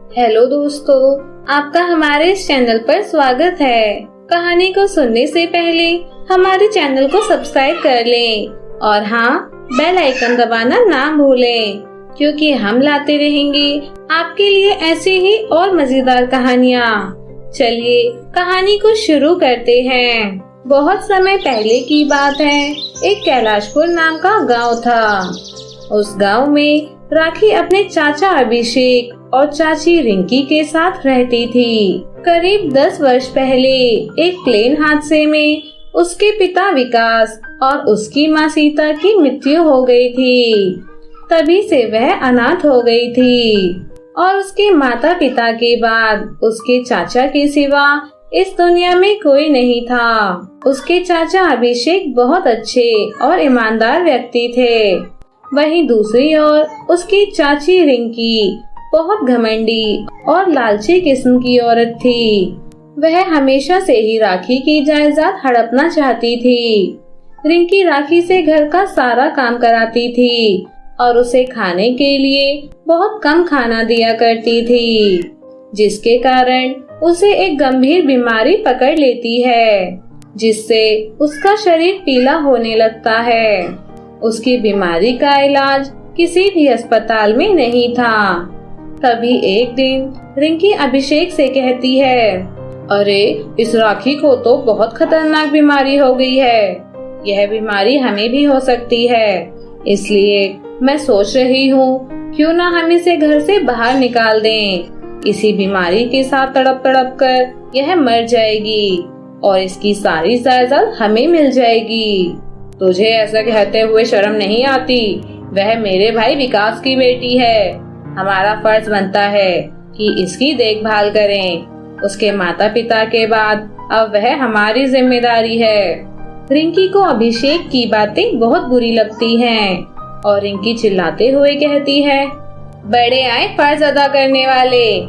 Hello दोस्तों, आपका हमारे इस चैनल पर स्वागत है। कहानी को सुनने से पहले हमारे चैनल को सब्सक्राइब कर लें और हाँ, बेल आइकन दबाना ना भूलें, क्योंकि हम लाते रहेंगे आपके लिए ऐसे ही और मजेदार कहानियाँ। चलिए कहानी को शुरू करते हैं। बहुत समय पहले की बात है, एक कैलाशपुर नाम का गांव था। उस गांव में राखी अपने चाचा अभिषेक और चाची रिंकी के साथ रहती थी। करीब 10 वर्ष पहले एक प्लेन हादसे में उसके पिता विकास और उसकी माँ सीता की मृत्यु हो गई थी। तभी से वह अनाथ हो गई थी और उसके माता पिता के बाद उसके चाचा के सिवा इस दुनिया में कोई नहीं था। उसके चाचा अभिषेक बहुत अच्छे और ईमानदार व्यक्ति थे। वहीं दूसरी ओर उसकी चाची रिंकी बहुत घमंडी और लालची किस्म की औरत थी। वह हमेशा से ही राखी की जायदाद हड़पना चाहती थी। रिंकी राखी से घर का सारा काम कराती थी और उसे खाने के लिए बहुत कम खाना दिया करती थी, जिसके कारण उसे एक गंभीर बीमारी पकड़ लेती है, जिससे उसका शरीर पीला होने लगता है। उसकी बीमारी का इलाज किसी भी अस्पताल में नहीं था। तभी एक दिन रिंकी अभिषेक से कहती है, अरे इस राखी को तो बहुत खतरनाक बीमारी हो गई है। यह बीमारी हमें भी हो सकती है, इसलिए मैं सोच रही हूँ क्यों ना हम इसे घर से बाहर निकाल दें। इसी बीमारी के साथ तड़प तड़प कर यह मर जाएगी और इसकी सारी जायदाद हमें मिल जाएगी। तुझे ऐसा कहते हुए शर्म नहीं आती? वह मेरे भाई विकास की बेटी है। हमारा फर्ज बनता है कि इसकी देखभाल करें। उसके माता पिता के बाद अब वह हमारी जिम्मेदारी है। रिंकी को अभिषेक की बातें बहुत बुरी लगती हैं और रिंकी चिल्लाते हुए कहती है, बड़े आए फर्ज अदा करने वाले।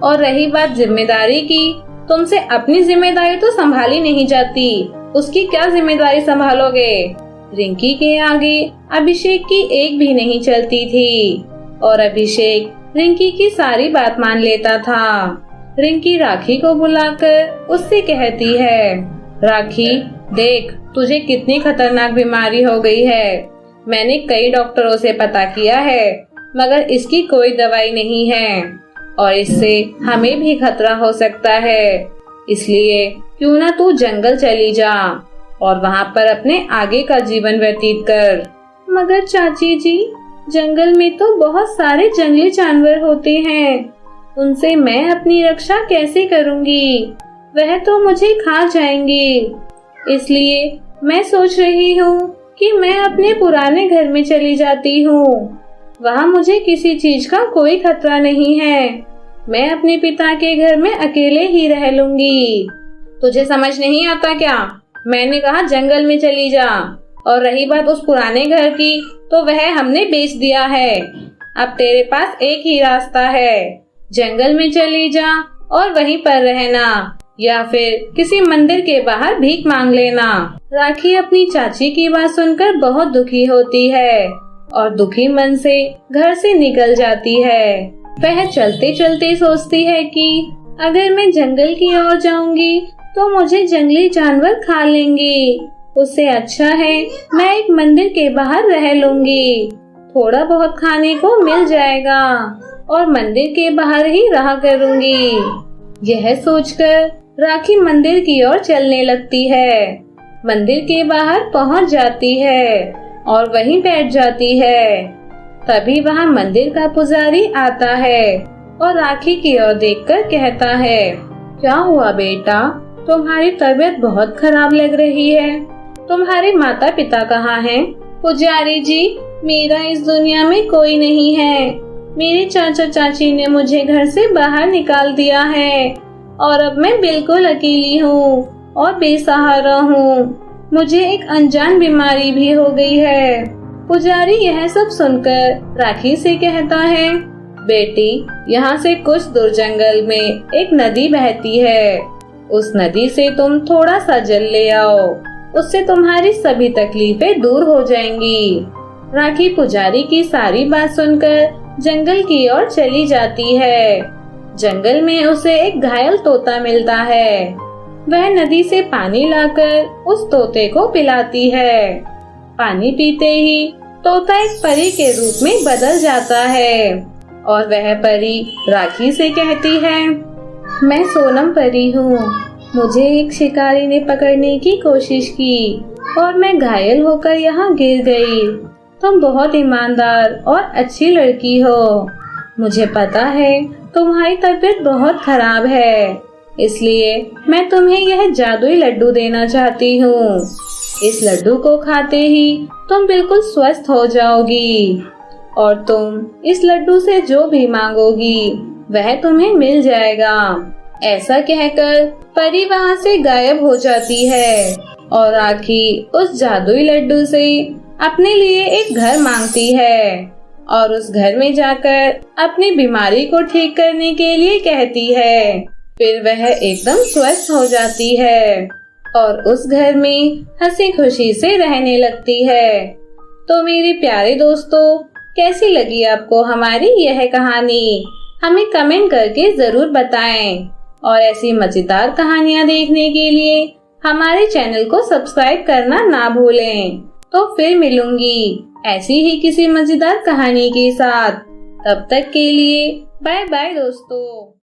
और रही बात जिम्मेदारी की, तुमसे अपनी जिम्मेदारी तो संभाली नहीं जाती, उसकी क्या जिम्मेदारी संभालोगे? रिंकी के आगे अभिषेक की एक भी नहीं चलती थी और अभिषेक रिंकी की सारी बात मान लेता था। रिंकी राखी को बुलाकर उससे कहती है, राखी देख, तुझे कितनी खतरनाक बीमारी हो गई है। मैंने कई डॉक्टरों से पता किया है, मगर इसकी कोई दवाई नहीं है और इससे हमें भी खतरा हो सकता है। इसलिए क्यों ना तू जंगल चली जा और वहाँ पर अपने आगे का जीवन व्यतीत कर। मगर चाची जी, जंगल में तो बहुत सारे जंगली जानवर होते हैं, उनसे मैं अपनी रक्षा कैसे करूँगी? वह तो मुझे खा जाएंगे। इसलिए मैं सोच रही हूँ कि मैं अपने पुराने घर में चली जाती हूँ। वहाँ मुझे किसी चीज का कोई खतरा नहीं है। मैं अपने पिता के घर में अकेले ही रह लूंगी। तुझे समझ नहीं आता क्या? मैंने कहा जंगल में चली जा। और रही बात उस पुराने घर की, तो वह हमने बेच दिया है। अब तेरे पास एक ही रास्ता है, जंगल में चली जा और वहीं पर रहना, या फिर किसी मंदिर के बाहर भीख मांग लेना। राखी अपनी चाची की बात सुनकर बहुत दुखी होती है और दुखी मन से घर से निकल जाती है। वह चलते चलते सोचती है कि अगर मैं जंगल की ओर जाऊंगी तो मुझे जंगली जानवर खा लेंगे। उससे अच्छा है मैं एक मंदिर के बाहर रह लूंगी, थोड़ा बहुत खाने को मिल जाएगा और मंदिर के बाहर ही रहा करूंगी। यह सोचकर राखी मंदिर की ओर चलने लगती है। मंदिर के बाहर पहुंच जाती है और वहीं बैठ जाती है। तभी वहां मंदिर का पुजारी आता है और राखी की ओर देखकर कहता है, क्या हुआ बेटा, तुम्हारी तबीयत बहुत खराब लग रही है। तुम्हारे माता पिता कहाँ हैं? पुजारी जी, मेरा इस दुनिया में कोई नहीं है। मेरे चाचा चाची ने मुझे घर से बाहर निकाल दिया है और अब मैं बिल्कुल अकेली हूँ और बेसहारा हूँ। मुझे एक अनजान बीमारी भी हो गई है। पुजारी यह सब सुनकर राखी से कहता है, बेटी, यहाँ से कुछ दूर जंगल में एक नदी बहती है। उस नदी से तुम थोड़ा सा जल ले आओ, उससे तुम्हारी सभी तकलीफें दूर हो जाएंगी। राखी पुजारी की सारी बात सुनकर जंगल की ओर चली जाती है। जंगल में उसे एक घायल तोता मिलता है। वह नदी से पानी लाकर उस तोते को पिलाती है। पानी पीते ही तोता एक परी के रूप में बदल जाता है और वह परी राखी से कहती है, मैं सोनम परी हूँ। मुझे एक शिकारी ने पकड़ने की कोशिश की और मैं घायल होकर यहाँ गिर गई। तुम बहुत ईमानदार और अच्छी लड़की हो। मुझे पता है तुम्हारी तबीयत बहुत खराब है, इसलिए मैं तुम्हें यह जादुई लड्डू देना चाहती हूँ। इस लड्डू को खाते ही तुम बिल्कुल स्वस्थ हो जाओगी और तुम इस लड्डू से जो भी मांगोगी वह तुम्हें मिल जाएगा। ऐसा कहकर परी वहाँ से गायब हो जाती है और राखी उस जादुई लड्डू से अपने लिए एक घर मांगती है और उस घर में जाकर अपनी बीमारी को ठीक करने के लिए कहती है। फिर वह एकदम स्वस्थ हो जाती है और उस घर में हंसी खुशी से रहने लगती है। तो मेरे प्यारे दोस्तों, कैसी लगी आपको हमारी यह कहानी? हमें कमेंट करके जरूर बताएं और ऐसी मजेदार कहानियाँ देखने के लिए हमारे चैनल को सब्सक्राइब करना ना भूलें। तो फिर मिलूंगी ऐसी ही किसी मजेदार कहानी के साथ। तब तक के लिए बाय बाय दोस्तों।